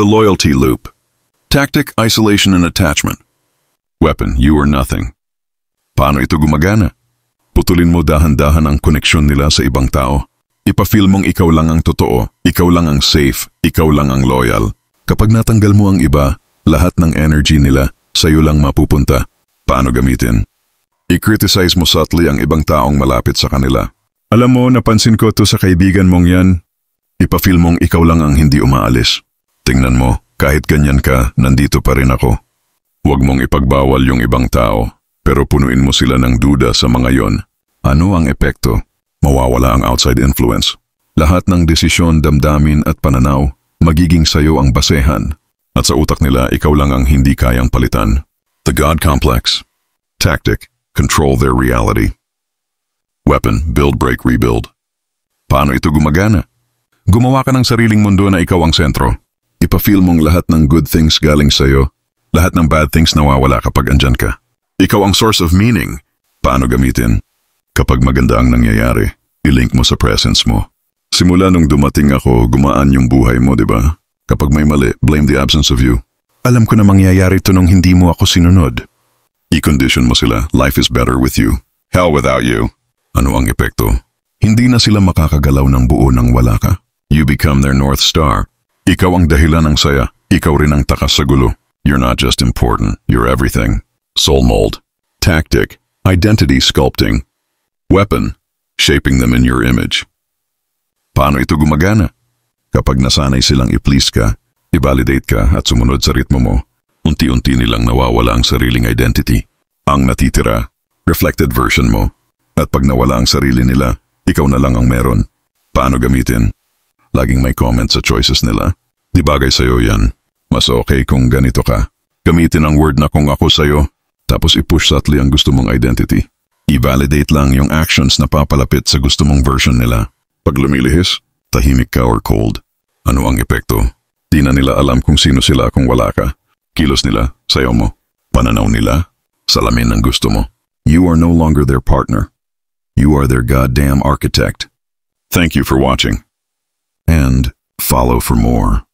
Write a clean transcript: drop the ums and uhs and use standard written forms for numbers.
The loyalty loop. Tactic, isolation, and attachment. Weapon, you are nothing. Paano ito gumagana? Putulin mo dahan-dahan ang koneksyon nila sa ibang tao. Ipa-feel mong ikaw lang ang totoo, ikaw lang ang safe, ikaw lang ang loyal. Kapag natanggal mo ang iba, lahat ng energy nila sa'yo lang mapupunta. Paano gamitin? I-criticize mo subtly ang ibang taong malapit sa kanila. Alam mo, napansin ko to sa kaibigan mong yan. Ipa-feel mong ikaw lang ang hindi umaalis. Tingnan mo, kahit ganyan ka, nandito pa rin ako. Huwag mong ipagbawal yung ibang tao, pero punuin mo sila ng duda sa mga yon. Ano ang epekto? Mawawala ang outside influence. Lahat ng desisyon, damdamin at pananaw, magiging sayo ang basehan. At sa utak nila, ikaw lang ang hindi kayang palitan. The God Complex. Tactic, control their reality. Weapon, build, break, rebuild. Paano ito gumagana? Gumawa ka ng sariling mundo na ikaw ang sentro. Ipa-feel mong lahat ng good things galing sa'yo. Lahat ng bad things nawawala kapag andyan ka. Ikaw ang source of meaning. Paano gamitin? Kapag maganda ang nangyayari, ilink mo sa presence mo. Simula nung dumating ako, gumaan yung buhay mo, di ba? Kapag may mali, blame the absence of you. Alam ko na mangyayari ito nung hindi mo ako sinunod. I-condition mo sila, life is better with you. Hell without you. Ano ang epekto? Hindi na sila makakagalaw ng buo nang wala ka. You become their North Star. Ikaw ang dahilan ng saya. Ikaw rin ang takas sa gulo. You're not just important, you're everything. Soul mold. Tactic. Identity sculpting. Weapon. Shaping them in your image. Paano ito gumagana? Kapag nasanay silang i-please ka, i-validate ka at sumunod sa ritmo mo, unti-unti nilang nawawala ang sariling identity. Ang natitira, reflected version mo. At pag nawala ang sarili nila, ikaw na lang ang meron. Paano gamitin? Laging may comment sa choices nila. Di bagay sa'yo yan. Mas okay kung ganito ka. Gamitin ang word na kung ako sa'yo, tapos i-push subtly ang gusto mong identity. I-validate lang yung actions na papalapit sa gusto mong version nila. Pag lumilihis, tahimik ka or cold. Ano ang epekto? Di na nila alam kung sino sila kung wala ka. Kilos nila, sayaw mo. Pananaw nila, salamin ng gusto mo. You are no longer their partner. You are their goddamn architect. Thank you for watching. And follow for more.